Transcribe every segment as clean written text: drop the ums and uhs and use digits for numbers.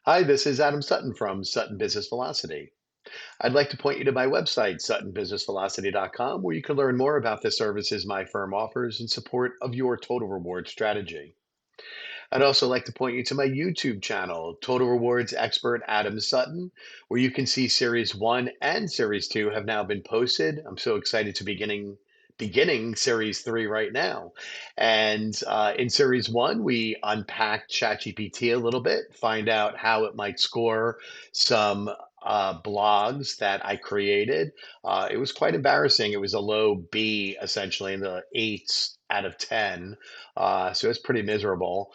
Hi, this is Adam Sutton from Sutton Business Velocity. I'd like to point you to my website, suttonbusinessvelocity.com, where you can learn more about the services my firm offers in support of your total reward strategy. I'd also like to point you to my YouTube channel, Total Rewards Expert Adam Sutton, where you can see Series 1 and Series 2 have now been posted. I'm so excited to beginning Series 3 right now. And in Series 1, we unpacked ChatGPT a little bit, find out how it might score some blogs that I created. It was quite embarrassing. It was a low B, essentially, in the eights out of 10. So it's pretty miserable.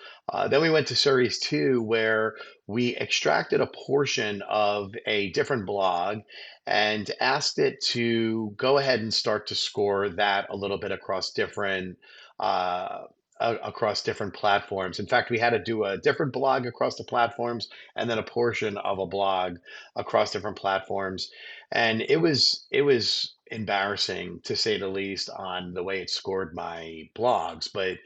Then we went to Series 2, where we extracted a portion of a different blog and asked it to go ahead and start to score that a little bit uh, across different platforms. In fact, we had to do a different blog across the platforms and then a portion of a blog across different platforms. And it was embarrassing to say the least on the way it scored my blogs, but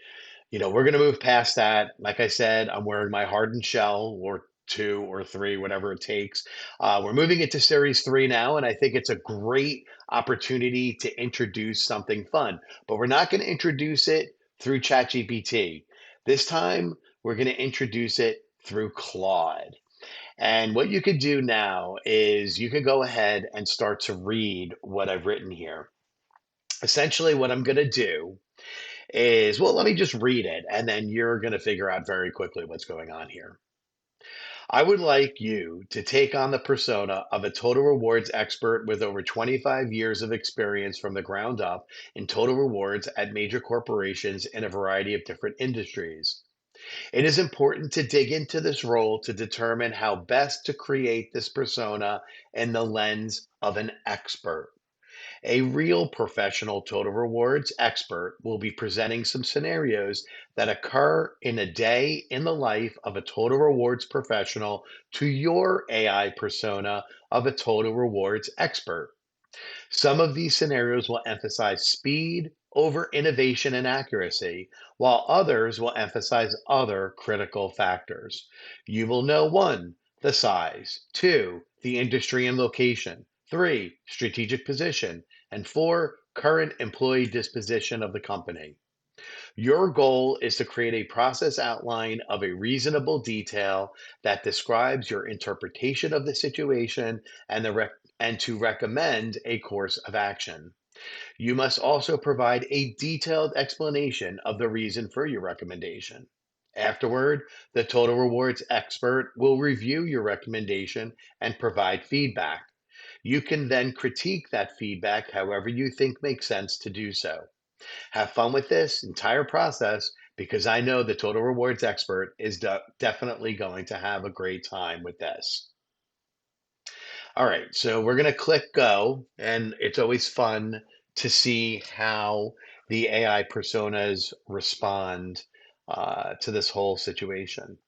we're going to move past that. Like I said, I'm wearing my hardened shell or two or three, whatever it takes. We're moving into series three now, and I think it's a great opportunity to introduce something fun. But we're not going to introduce it through ChatGPT. This time, we're going to introduce it through Claude. And what you could do now is you can go ahead and start to read what I've written here. Essentially, what I'm going to do is, well, let me just read it, and then you're going to figure out very quickly what's going on here. I would like you to take on the persona of a total rewards expert with over 25 years of experience from the ground up in total rewards at major corporations in a variety of different industries. It is important to dig into this role to determine how best to create this persona in the lens of an expert. A real professional total rewards expert will be presenting some scenarios that occur in a day in the life of a total rewards professional to your AI persona of a total rewards expert. Some of these scenarios will emphasize speed over innovation and accuracy, while others will emphasize other critical factors. You will know one, the size, two, the industry and location, three, strategic position, and four, current employee disposition of the company. Your goal is to create a process outline of a reasonable detail that describes your interpretation of the situation and to recommend a course of action. You must also provide a detailed explanation of the reason for your recommendation. Afterward, the total rewards expert will review your recommendation and provide feedback. You can then critique that feedback however you think makes sense to do so. Have fun with this entire process because I know the total rewards expert is definitely going to have a great time with this. All right, so we're going to click go, and it's always fun to see how the AI personas respond to this whole situation.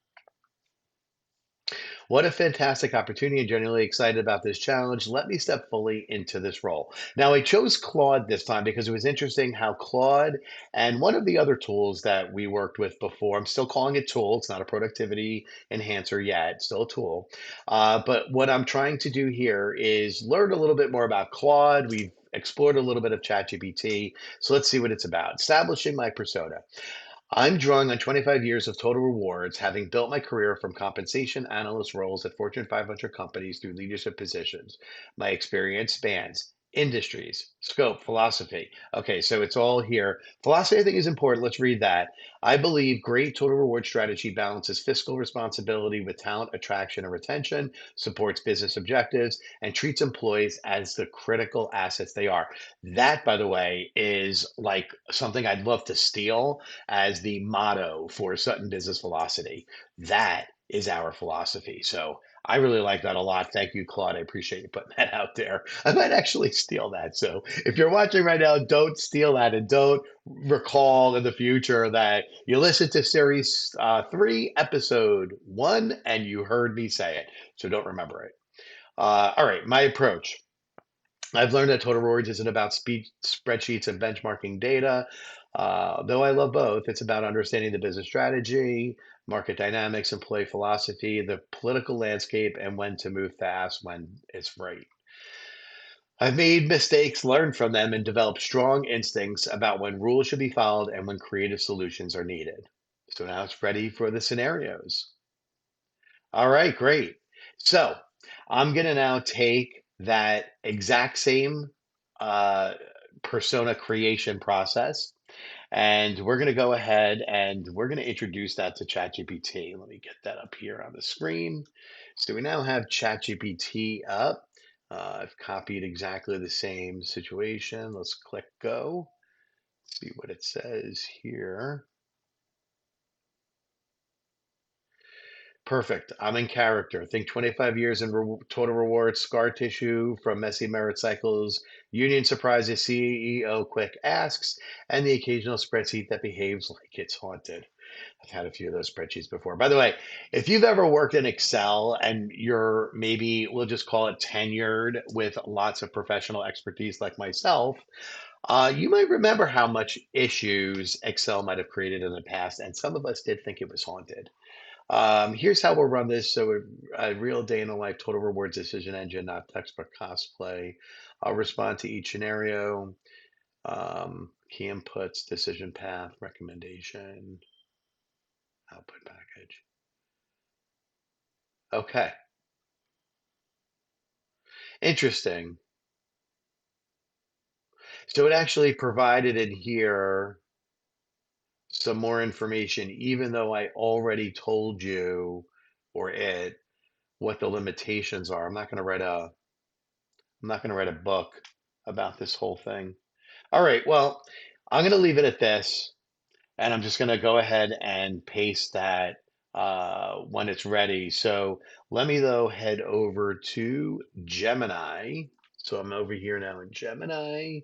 What a fantastic opportunity and genuinely excited about this challenge. Let me step fully into this role. Now, I chose Claude this time because it was interesting how Claude and one of the other tools that we worked with before, I'm still calling it tool, it's not a productivity enhancer yet, it's still a tool. But what I'm trying to do here is learn a little bit more about Claude. We've explored a little bit of ChatGPT. So let's see what it's about. Establishing my persona. I'm drawing on 25 years of total rewards, having built my career from compensation analyst roles at Fortune 500 companies through leadership positions. My experience spans industries, scope, philosophy. Okay, so it's all here. Philosophy, I think, is important. Let's read that. I believe great total reward strategy balances fiscal responsibility with talent attraction and retention, supports business objectives, and treats employees as the critical assets they are. That, by the way, is like something I'd love to steal as the motto for Sutton Business Velocity. That is our philosophy. So I really like that a lot. Thank you, Claude. I appreciate you putting that out there. I might actually steal that. So if you're watching right now, don't steal that and don't recall in the future that you listened to series three, episode one, and you heard me say it. So don't remember it. All right, my approach. I've learned that total rewards isn't about speed spreadsheets and benchmarking data. Though I love both, it's about understanding the business strategy, market dynamics, employee philosophy, the political landscape, and when to move fast when it's right. I've made mistakes, learned from them, and developed strong instincts about when rules should be followed and when creative solutions are needed. So now it's ready for the scenarios. All right, great. So I'm going to now take that exact same uh, persona creation process, and we're going to go ahead and we're going to introduce that to ChatGPT. Let me get that up here on the screen. So we now have ChatGPT up. I've copied exactly the same situation. Let's click go. See what it says here. Perfect. I'm in character. Think 25 years in total rewards, scar tissue from messy merit cycles, union surprises, CEO quick asks, and the occasional spreadsheet that behaves like it's haunted. I've had a few of those spreadsheets before. By the way, if you've ever worked in Excel and you're maybe, we'll just call it tenured with lots of professional expertise like myself, you might remember how much issues Excel might have created in the past, and some of us did think it was haunted. Here's how we'll run this. So a real day in the life total rewards decision engine, not textbook cosplay. I'll respond to each scenario, key inputs, decision path, recommendation, output package. Okay, interesting. So it actually provided in here some more information, even though I already told you or it what the limitations are. I'm not going to write a book about this whole thing. All right. Well, I'm going to leave it at this, and I'm just going to go ahead and paste that when it's ready. So let me, though, head over to Gemini. So I'm over here now in Gemini,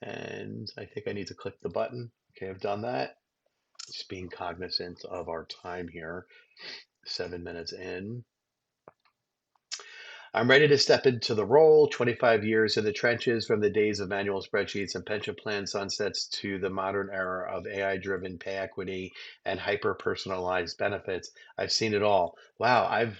and I think I need to click the button. Okay, I've done that. Just being cognizant of our time here, 7 minutes in. I'm ready to step into the role. 25 years in the trenches, from the days of manual spreadsheets and pension plan sunsets to the modern era of AI-driven pay equity and hyper-personalized benefits. I've seen it all. Wow, I've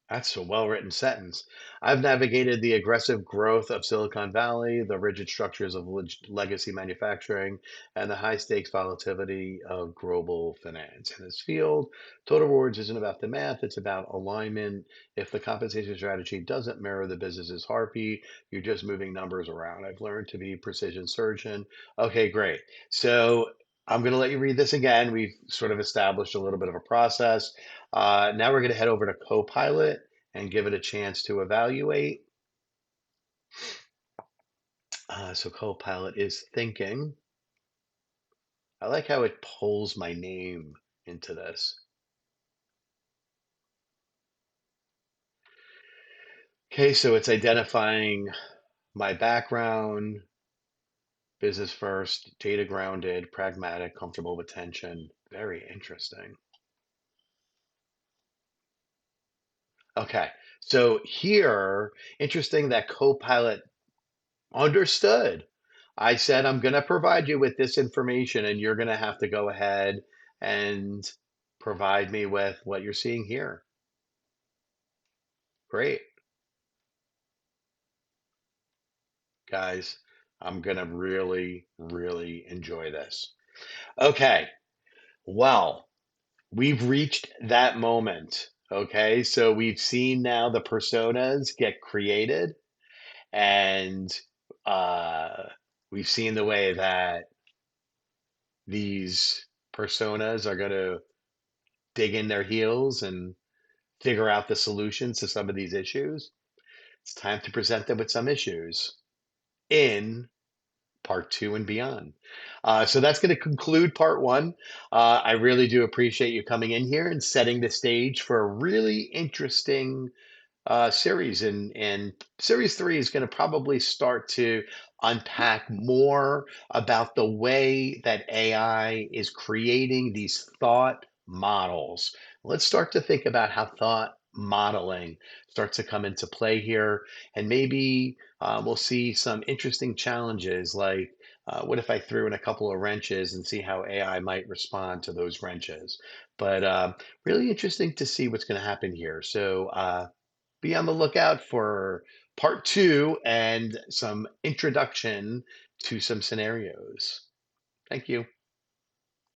that's a well-written sentence. I've navigated the aggressive growth of Silicon Valley, the rigid structures of legacy manufacturing, and the high-stakes volatility of global finance. In this field, total rewards isn't about the math, it's about alignment. If the compensation strategy doesn't mirror the business's heartbeat, you're just moving numbers around. I've learned to be precision surgeon. Okay, great. So I'm going to let you read this again. We've sort of established a little bit of a process. Now we're going to head over to Copilot and give it a chance to evaluate. So Copilot is thinking. I like how it pulls my name into this. Okay, so it's identifying my background, business first, data grounded, pragmatic, comfortable with tension. Very interesting. Okay, so here, interesting that Copilot understood. I said, I'm going to provide you with this information, and you're going to have to go ahead and provide me with what you're seeing here. Great. Guys, I'm going to really, really enjoy this. Okay. Well, we've reached that moment. Okay. So we've seen now the personas get created, and uh, we've seen the way that these personas are going to dig in their heels and figure out the solutions to some of these issues. It's time to present them with some issues in part two and beyond. So that's going to conclude part one. I really do appreciate you coming in here and setting the stage for a really interesting series, and series three is going to probably start to unpack more about the way that AI is creating these thought models. Let's start to think about how thought modeling starts to come into play here, and maybe we'll see some interesting challenges like What if I threw in a couple of wrenches and see how AI might respond to those wrenches? But really interesting to see what's going to happen here. So be on the lookout for part two and some introduction to some scenarios. Thank you.